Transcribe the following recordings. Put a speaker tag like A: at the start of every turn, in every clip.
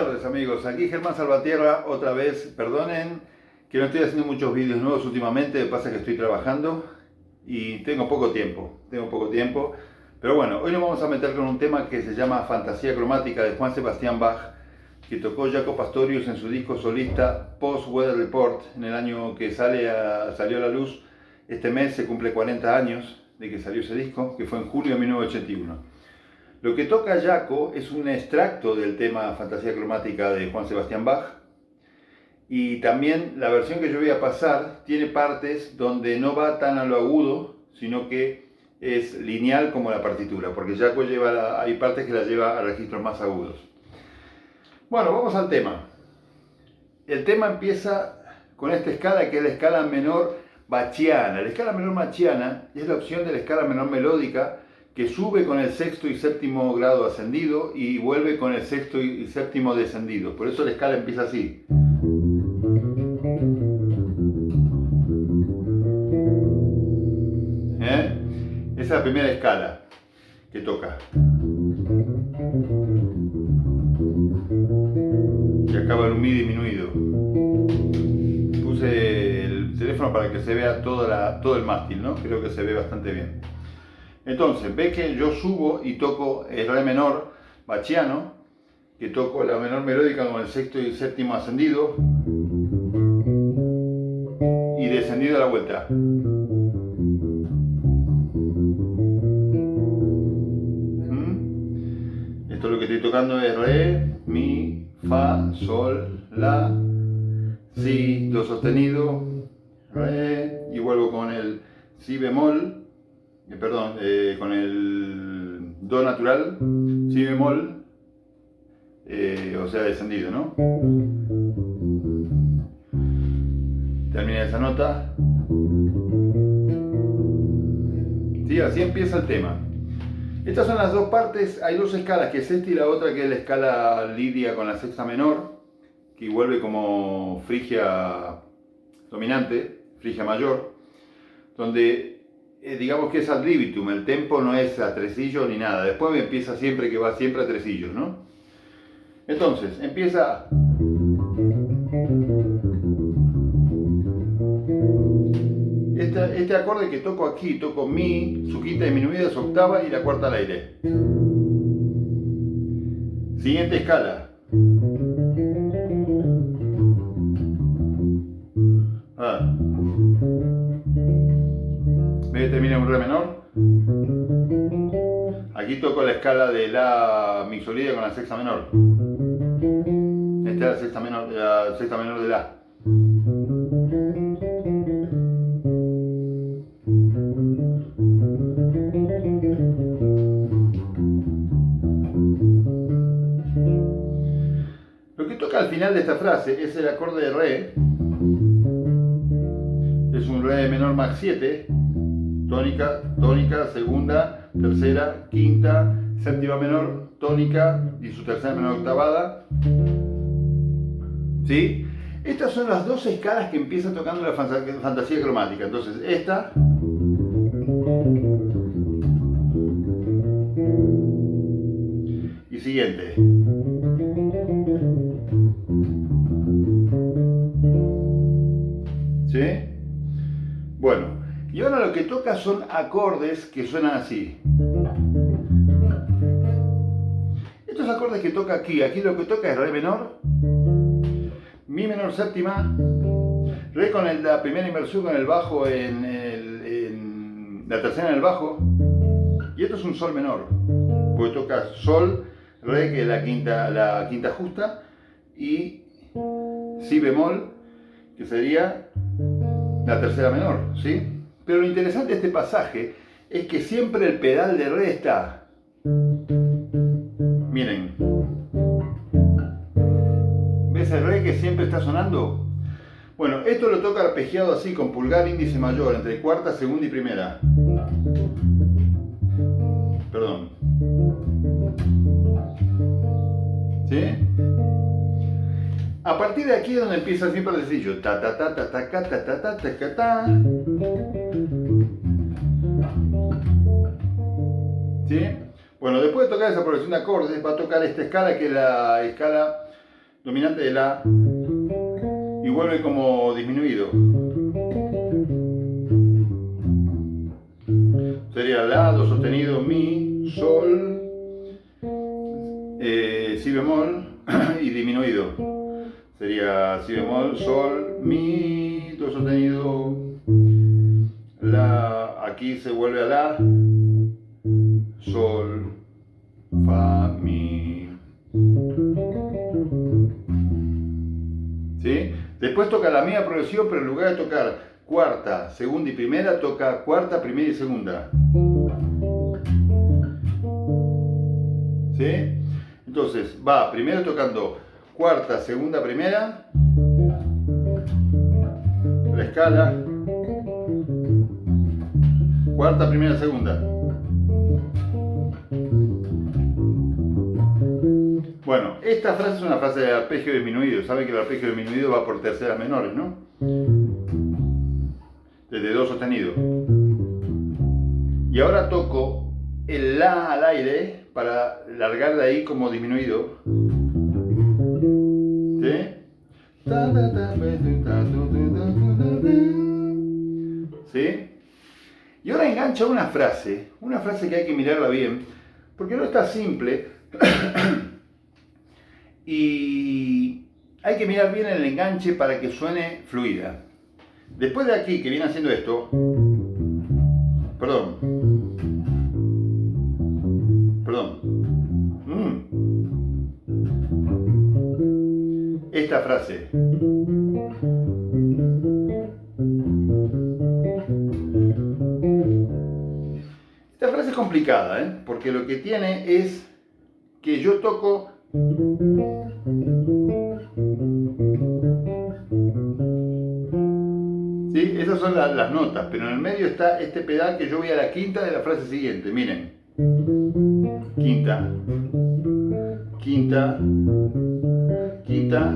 A: tardes amigos, aquí Germán Salvatierra otra vez. Perdonen que no estoy haciendo muchos vídeos nuevos últimamente, pasa que estoy trabajando y tengo poco tiempo, pero bueno, hoy nos vamos a meter con un tema que se llama Fantasía Cromática de Juan Sebastián Bach, que tocó Jaco Pastorius en su disco solista Post Weather Report, en el año que salió a la luz. Este mes se cumple 40 años de que salió ese disco, que fue en julio de 1981. Lo que toca Jaco es un extracto del tema Fantasía Cromática de Juan Sebastián Bach, y también la versión que yo voy a pasar tiene partes donde no va tan a lo agudo, sino que es lineal como la partitura, porque Jaco hay partes que la lleva a registros más agudos. Bueno, vamos al tema. El tema empieza con esta escala, que es la escala menor bachiana. La escala menor bachiana es la opción de la escala menor melódica que sube con el sexto y séptimo grado ascendido y vuelve con el sexto y séptimo descendido. Por eso la escala empieza así. Esa es la primera escala que toca. Y acaba en un mi disminuido. Puse el teléfono para que se vea todo el mástil, ¿no? Creo que se ve bastante bien. Entonces, ve que yo subo y toco el re menor bachiano, que toco la menor melódica con el sexto y séptimo ascendido y descendido a la vuelta. Esto lo que estoy tocando es re, mi, fa, sol, la, si, do sostenido, re, y vuelvo con el si bemol. Con el do natural, si bemol, o sea descendido, ¿no? Termina esa nota. Sí, así empieza el tema. Estas son las dos partes, hay dos escalas, que es esta y la otra, que es la escala lidia con la sexta menor, que vuelve como frigia dominante, frigia mayor, donde digamos que es ad libitum, el tempo no es a tresillo ni nada. Después me empieza siempre que va siempre a tresillos, ¿no? Entonces, empieza. Este acorde que toco aquí, toco mi, su quinta disminuida, su octava y la cuarta al aire. Siguiente escala. Termina en un re menor. Aquí toco la escala de la mixolida con la sexta menor. Esta es la sexta menor de la. Lo que toca al final de esta frase es el acorde de re. Es un re menor max 7. Tónica, tónica, segunda, tercera, quinta, séptima menor, tónica y su tercera menor octavada. ¿Sí? Estas son las dos escalas que empieza tocando la fantasía cromática. Entonces, esta. Y siguiente. ¿Sí? Bueno. Y ahora lo que toca son acordes que suenan así. Estos acordes que toca aquí lo que toca es re menor, mi menor séptima, re con la primera inversión con el bajo en la tercera en el bajo, y esto es un sol menor, porque toca sol, re que es la quinta justa, y si bemol, que sería la tercera menor, ¿sí? Pero lo interesante de este pasaje es que siempre el pedal de re está. Miren. ¿Ves el re que siempre está sonando? Bueno, esto lo toca arpegiado así, con pulgar índice mayor, entre cuarta, segunda y primera. Perdón. ¿Sí? A partir de aquí es donde empieza siempre el sencillo. Ta ta ta ta ta ta ta ta ta ta ta. ¿Sí? Bueno, después de tocar esa progresión de acordes, va a tocar esta escala, que es la escala dominante de la y vuelve como disminuido. Sería la, do sostenido, mi, sol, si bemol y disminuido. Sería si bemol, sol, mi, do sostenido, la, aquí se vuelve a la, sol, fa, mi. ¿Sí? Después toca la misma progresión, pero en lugar de tocar cuarta, segunda y primera, toca cuarta, primera y segunda. ¿Sí? Entonces va primero tocando cuarta, segunda, primera, la escala, cuarta, primera, segunda. Bueno, esta frase es una frase de arpegio disminuido. Saben que el arpegio disminuido va por terceras menores, ¿no? Desde do sostenido. Y ahora toco el la al aire para largar de ahí como disminuido. ¿Sí? ¿Sí? Y ahora engancha una frase que hay que mirarla bien, porque no está simple. Y hay que mirar bien el enganche para que suene fluida. Después de aquí, que viene haciendo esto, perdón, esta frase. Esta frase es complicada, ¿eh? Porque lo que tiene es que yo toco ¿sí? Esas son las notas, pero en el medio está este pedal que yo voy a la quinta de la frase siguiente, miren. Quinta, quinta, quinta.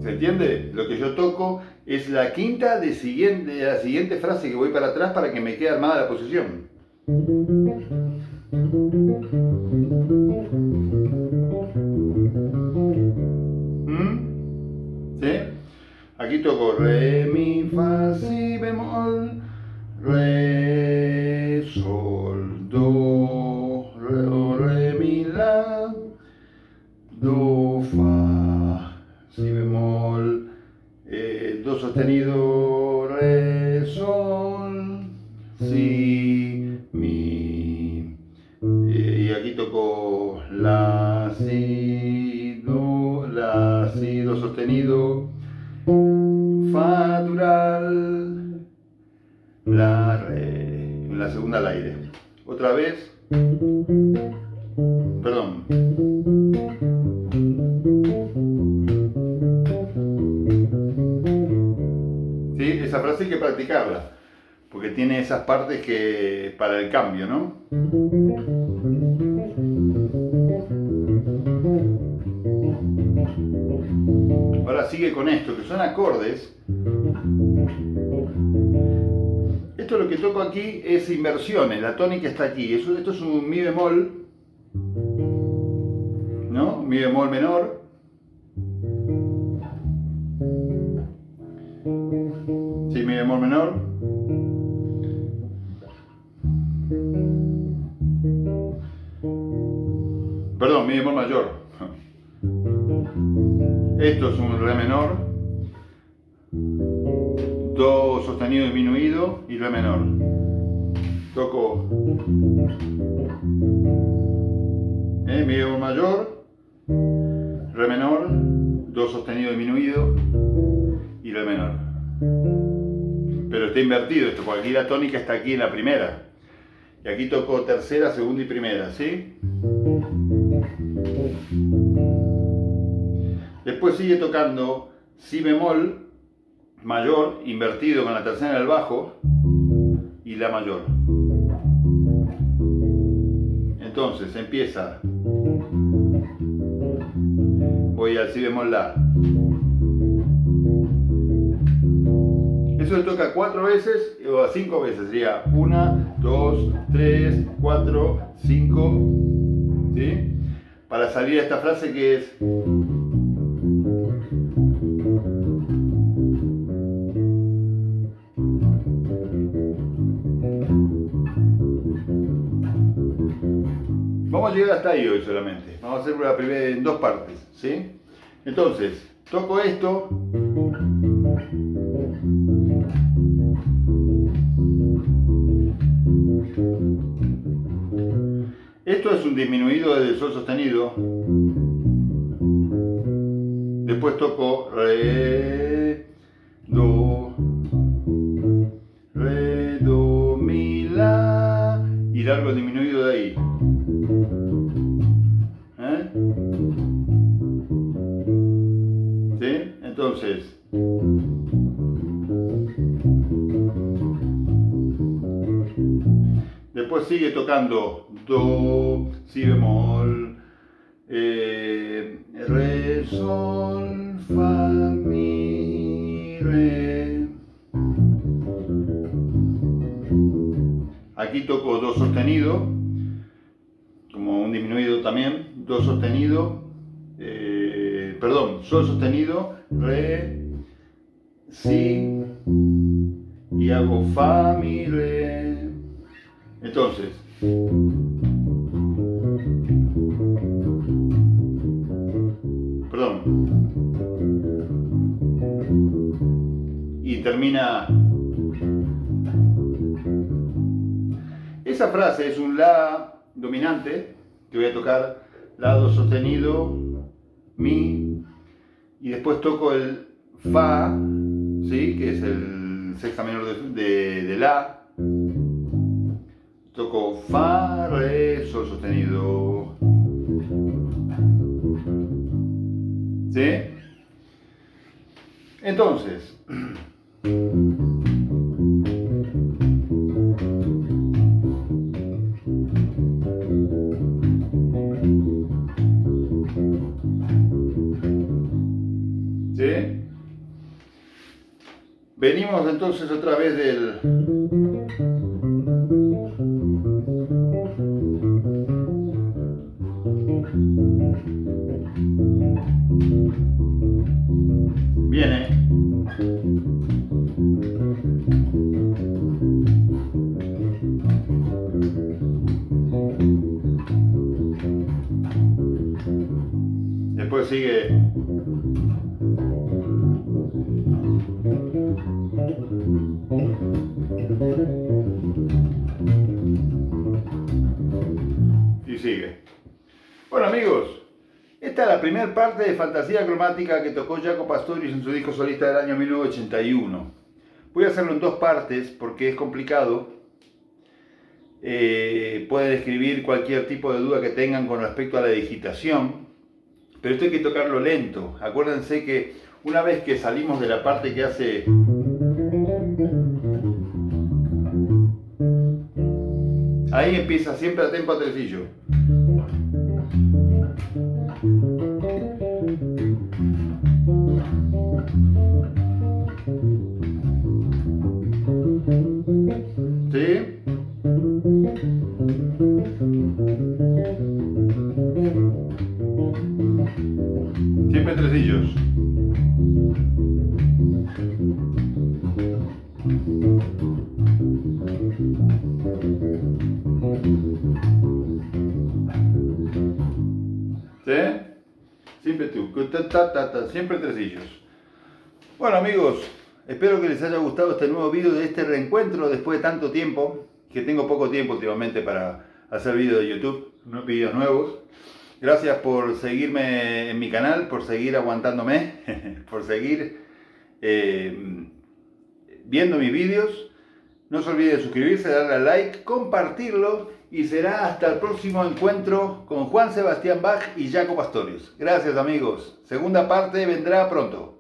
A: ¿Se entiende? Lo que yo toco es la quinta de la siguiente frase que voy para atrás para que me quede armada la posición. ¿Sí? Aquí toco re, mi, fa, si bemol, re, sol, do, re, mi, la, do, fa, si bemol, do sostenido, re, sol, si, mi. Y aquí toco la, si, do sostenido, fa natural, la, re, en la segunda al aire. Otra vez, perdón. ¿Sí? Esa frase hay que practicarla, porque tiene esas partes que para el cambio, ¿no? Ahora sigue con esto, que son acordes. Esto lo que toco aquí es inversiones, la tónica está aquí. Esto es un mi bemol, ¿no? Mi bemol menor. Sí, mi bemol menor. Perdón, mi bemol mayor. Esto es un re menor, do sostenido disminuido y re menor. Toco mi bemol mayor, re menor, do sostenido disminuido y re menor. Pero está invertido esto, porque aquí la tónica está aquí en la primera. Y aquí toco tercera, segunda y primera, ¿sí? Después sigue tocando si bemol mayor, invertido con la tercera en el bajo y la mayor. Entonces empieza, voy al si bemol la. Eso se toca 4 veces o 5 veces, sería 1, 2, 3, 4, 5, ¿sí? para salir a esta frase que es... Vamos a llegar hasta ahí hoy solamente. Vamos a hacer la primera en dos partes, ¿sí? Entonces, toco esto. Esto es un disminuido del sol sostenido. Después toco re, do, mi, la y largo el disminuido de ahí. ¿Sí? Entonces, después sigue tocando do, si bemol, re, sol, fa, mi, re. Aquí toco do sostenido, como un disminuido también, do sostenido, sol sostenido, re, si, y hago fa, mi, re. Entonces, y termina. Esa frase es un la dominante, que voy a tocar la, do sostenido, mi, y después toco el fa, ¿sí? Que es el sexta menor de la. Toco fa, re, sol sostenido. ¿Sí? Entonces, ¿sí? Venimos entonces otra vez del... Viene. Después sigue. Y sigue. Bueno, amigos, esta es la primera parte de Fantasía Cromática que tocó Jaco Pastorius en su disco solista del año 1981. Voy a hacerlo en dos partes porque es complicado. Pueden escribir cualquier tipo de duda que tengan con respecto a la digitación, pero esto hay que tocarlo lento. Acuérdense que una vez que salimos de la parte que hace... Ahí empieza siempre a tempo a tresillo. ¿Sí? Siempre tresillos. ¿Sí? Siempre tú, siempre tresillos. Bueno, amigos, espero que les haya gustado este nuevo video de este reencuentro después de tanto tiempo, que tengo poco tiempo últimamente para hacer videos de YouTube, videos nuevos. Gracias por seguirme en mi canal, por seguir aguantándome, por seguir viendo mis vídeos. No se olviden de suscribirse, darle a like, compartirlo y será hasta el próximo encuentro con Juan Sebastián Bach y Jaco Pastorius. Gracias, amigos. Segunda parte vendrá pronto.